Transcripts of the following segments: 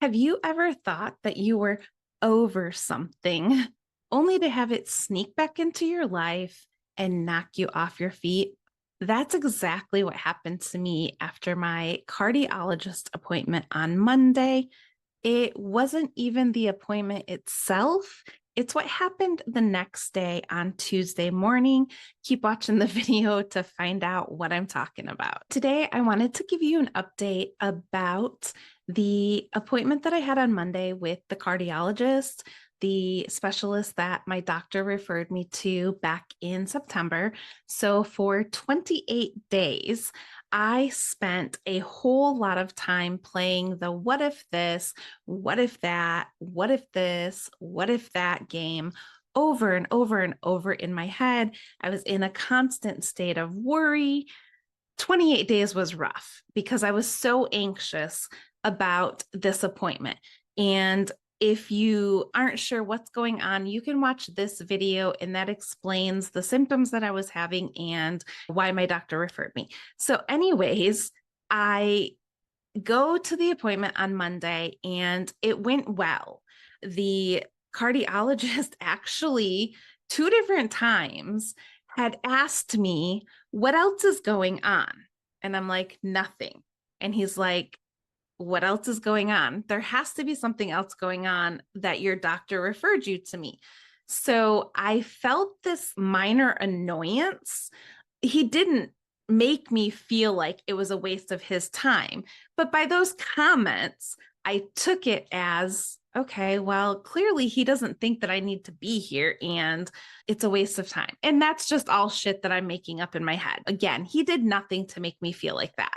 Have you ever thought that you were over something only to have it sneak back into your life and knock you off your feet? That's exactly what happened to me after my cardiologist appointment on Monday. It wasn't even the appointment itself. It's what happened the next day on Tuesday morning. Keep watching the video to find out what I'm talking about. Today, I wanted to give you an update about the appointment that I had on Monday with the cardiologist, the specialist that my doctor referred me to back in September. So for 28 days, I spent a whole lot of time playing the what if this, what if that, what if this, what if that game over and over and over in my head. I was in a constant state of worry. 28 days was rough because I was so anxious about this appointment. And if you aren't sure what's going on, you can watch this video and that explains the symptoms that I was having and why my doctor referred me. So, anyways, I go to the appointment on Monday and it went well. The cardiologist actually, two different times, had asked me, what else is going on? And I'm like, nothing. And he's like, what else is going on? There has to be something else going on that your doctor referred you to me. So I felt this minor annoyance. He didn't make me feel like it was a waste of his time. But by those comments, I took it as, okay, well, clearly he doesn't think that I need to be here and it's a waste of time. And that's just all shit that I'm making up in my head. Again, he did nothing to make me feel like that.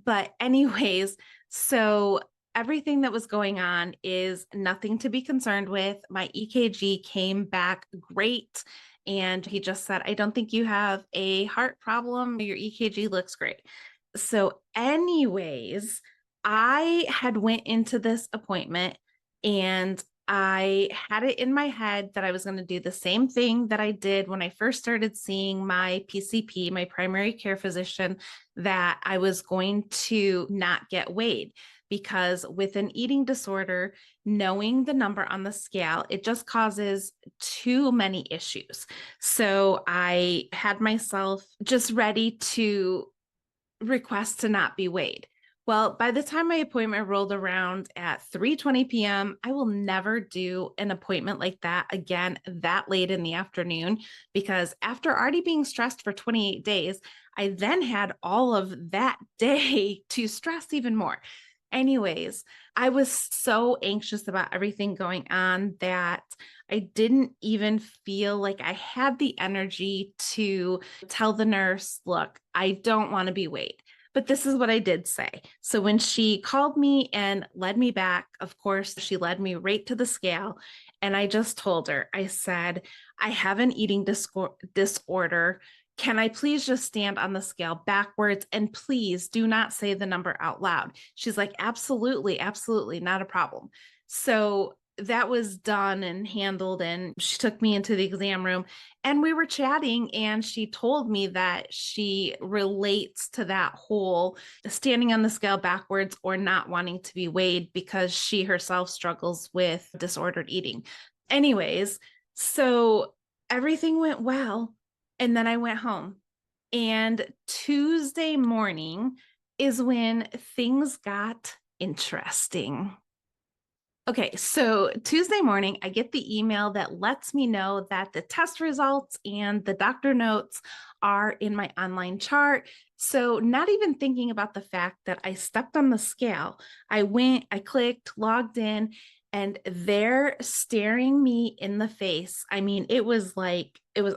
But, anyways, so everything that was going on is nothing to be concerned with. My EKG came back great. And he just said, I don't think you have a heart problem. Your EKG looks great. So, anyways, I had went into this appointment and I had it in my head that I was going to do the same thing that I did when I first started seeing my PCP, my primary care physician, that I was going to not get weighed because with an eating disorder, knowing the number on the scale, it just causes too many issues. So I had myself just ready to request to not be weighed. Well, by the time my appointment rolled around at 3:20 p.m., I will never do an appointment like that again that late in the afternoon because after already being stressed for 28 days, I then had all of that day to stress even more. Anyways, I was so anxious about everything going on that I didn't even feel like I had the energy to tell the nurse, look, I don't want to be weighed. But this is what I did say. So when she called me and led me back, of course, she led me right to the scale. And I just told her, I said, I have an eating disorder. Can I please just stand on the scale backwards? And please do not say the number out loud. She's like, absolutely, absolutely, not a problem. So that was done and handled. And she took me into the exam room and we were chatting. And she told me that she relates to that whole standing on the scale backwards or not wanting to be weighed because she herself struggles with disordered eating. Anyways, so everything went well. And then I went home. And Tuesday morning is when things got interesting. Okay, so Tuesday morning, I get the email that lets me know that the test results and the doctor notes are in my online chart. So, not even thinking about the fact that I stepped on the scale, I went, I clicked, logged in, and they're staring me in the face. I mean, it was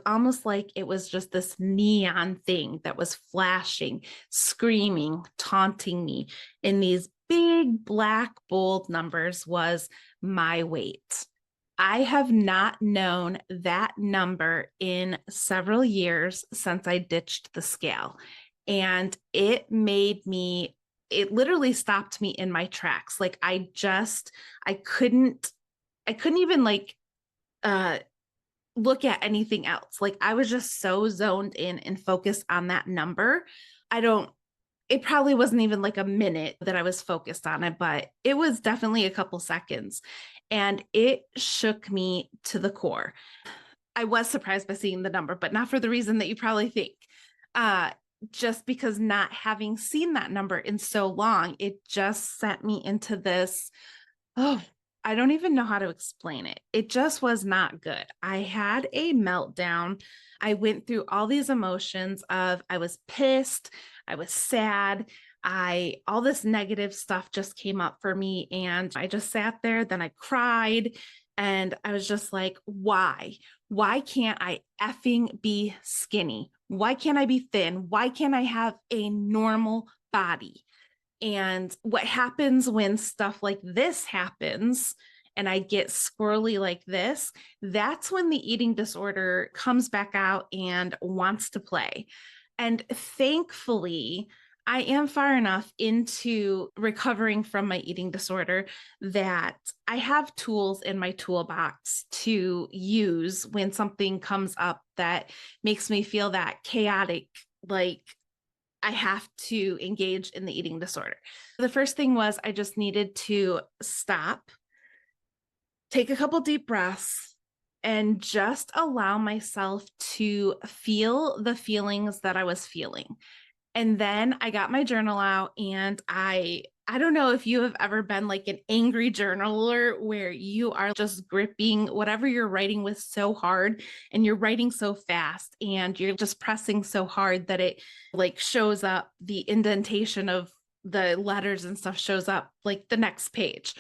almost like it was just this neon thing that was flashing, screaming, taunting me in these big black bold numbers was my weight. I have not known that number in several years since I ditched the scale. And it literally stopped me in my tracks. Like I couldn't even look at anything else. Like I was just so zoned in and focused on that number. I don't it probably wasn't even like a minute that I was focused on it, but it was definitely a couple seconds. And it shook me to the core. I was surprised by seeing the number, but not for the reason that you probably think. Uh, just because not having seen that number in so long, it just sent me into this, oh, I don't even know how to explain it. It just was not good. I had a meltdown. I went through all these emotions of I was pissed, I was sad, I all this negative stuff just came up for me and I just sat there, then I cried and I was just like, why? Why can't I effing be skinny? Why can't I be thin? Why can't I have a normal body? And what happens when stuff like this happens and I get squirrely like this, that's when the eating disorder comes back out and wants to play. And thankfully, I am far enough into recovering from my eating disorder that I have tools in my toolbox to use when something comes up that makes me feel that chaotic, like I have to engage in the eating disorder. The first thing was I just needed to stop, take a couple deep breaths, and just allow myself to feel the feelings that I was feeling. And then I got my journal out and I don't know if you have ever been like an angry journaler where you are just gripping whatever you're writing with so hard and you're writing so fast and you're just pressing so hard that it like shows up the indentation of the letters and stuff shows up like the next page.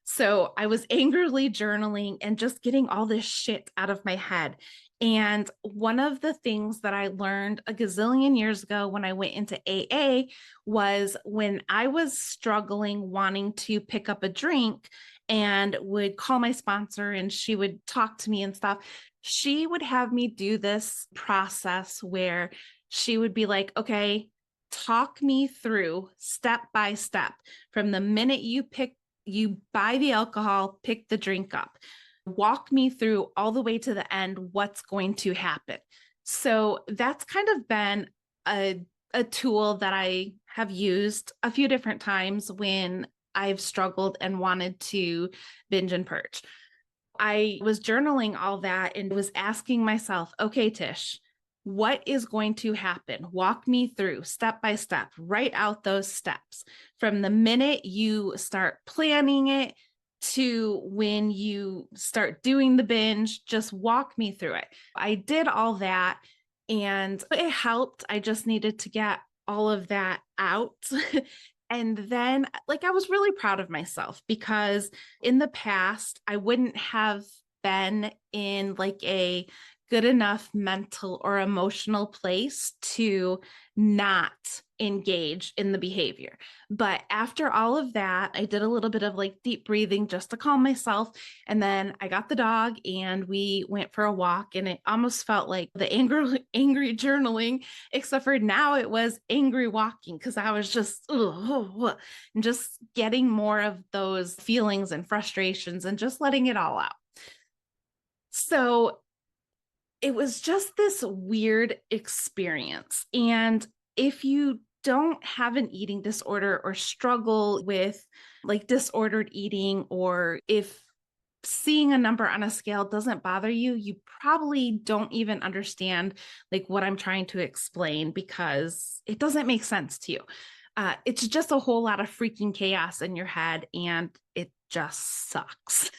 So I was angrily journaling and just getting all this shit out of my head. And one of the things that I learned a gazillion years ago when I went into AA was when I was struggling wanting to pick up a drink and would call my sponsor and she would talk to me and stuff. She would have me do this process where she would be like, okay, talk me through step by step from the minute you buy the alcohol, pick the drink up, walk me through all the way to the end what's going to happen. So that's kind of been a tool that I have used a few different times when I've struggled and wanted to binge and purge. I was journaling all that and was asking myself, okay, Tish, what is going to happen? Walk me through step by step, write out those steps from the minute you start planning it to when you start doing the binge, just walk me through it. I did all that and it helped. I just needed to get all of that out. And then, like, I was really proud of myself because in the past, I wouldn't have been in like a good enough mental or emotional place to not engage in the behavior. But after all of that, I did a little bit of like deep breathing just to calm myself. And then I got the dog and we went for a walk and it almost felt like the angry journaling, except for now it was angry walking because I was just and just getting more of those feelings and frustrations and just letting it all out. So it was just this weird experience. And if you don't have an eating disorder or struggle with like disordered eating, or if seeing a number on a scale doesn't bother you, you probably don't even understand like what I'm trying to explain because it doesn't make sense to you. It's just a whole lot of freaking chaos in your head and it just sucks.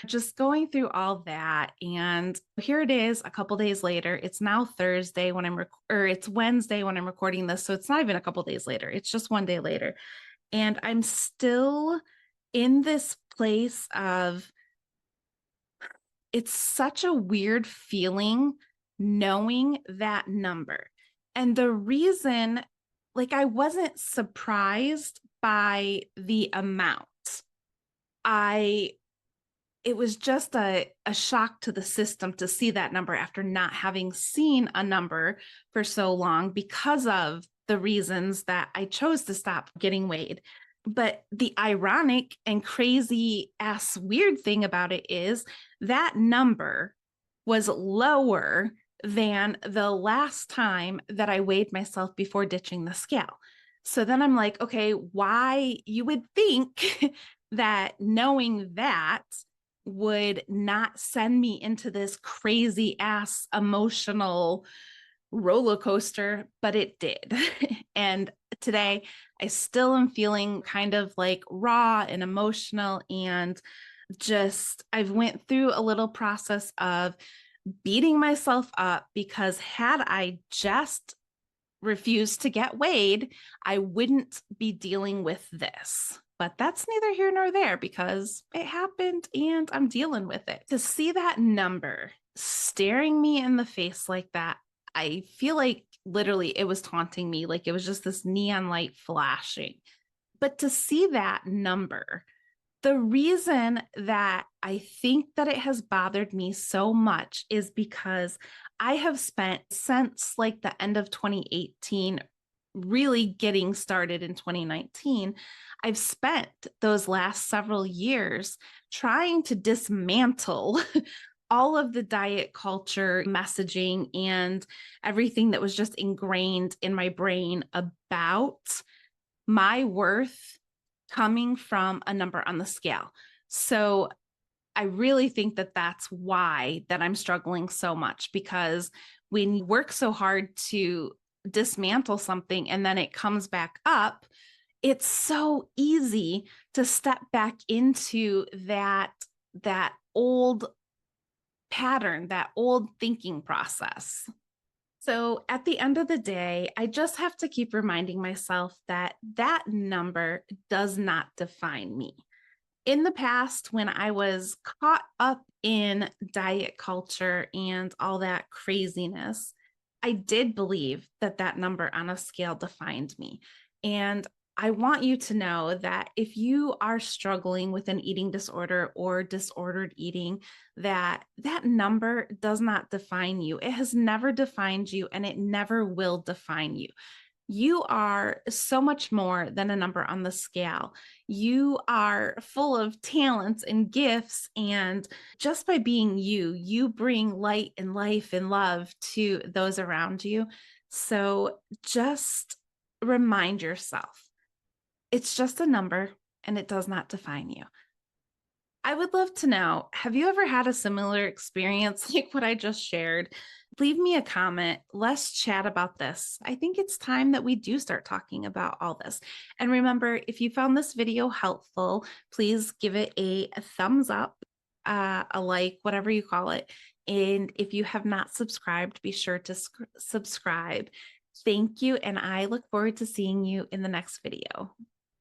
Just going through all that. And here it is a couple days later. It's now Thursday when or it's Wednesday when I'm recording this. So it's not even a couple days later. It's just one day later. And I'm still in this place of it's such a weird feeling knowing that number. And the reason, like, I wasn't surprised by the amount. It was just a shock to the system to see that number after not having seen a number for so long because of the reasons that I chose to stop getting weighed. But the ironic and crazy ass weird thing about it is that number was lower than the last time that I weighed myself before ditching the scale. So then I'm like, okay, why you would think that knowing that would not send me into this crazy ass emotional roller coaster, but it did. And today I still am feeling kind of like raw and emotional, and just I've went through a little process of beating myself up because had I just refused to get weighed, I wouldn't be dealing with this. But that's neither here nor there because it happened and I'm dealing with it. To see that number staring me in the face like that, I feel like literally it was taunting me. Like it was just this neon light flashing. But to see that number, the reason that I think that it has bothered me so much is because I have spent since like the end of 2018, really getting started in 2019, I've spent those last several years trying to dismantle all of the diet culture messaging and everything that was just ingrained in my brain about my worth coming from a number on the scale. So I really think that that's why that I'm struggling so much, because when you work so hard to dismantle something and then it comes back up, it's so easy to step back into that old pattern, that old thinking process. So at the end of the day, I just have to keep reminding myself that that number does not define me. In the past, when I was caught up in diet culture and all that craziness, I did believe that that number on a scale defined me. And I want you to know that if you are struggling with an eating disorder or disordered eating, that that number does not define you. It has never defined you and it never will define you. You are so much more than a number on the scale. You are full of talents and gifts. And just by being you, you bring light and life and love to those around you. So just remind yourself it's just a number and it does not define you. I would love to know, have you ever had a similar experience like what I just shared? Leave me a comment. Let's chat about this. I think it's time that we do start talking about all this. And remember, if you found this video helpful, please give it a thumbs up, a like, whatever you call it. And if you have not subscribed, be sure to subscribe. Thank you. And I look forward to seeing you in the next video.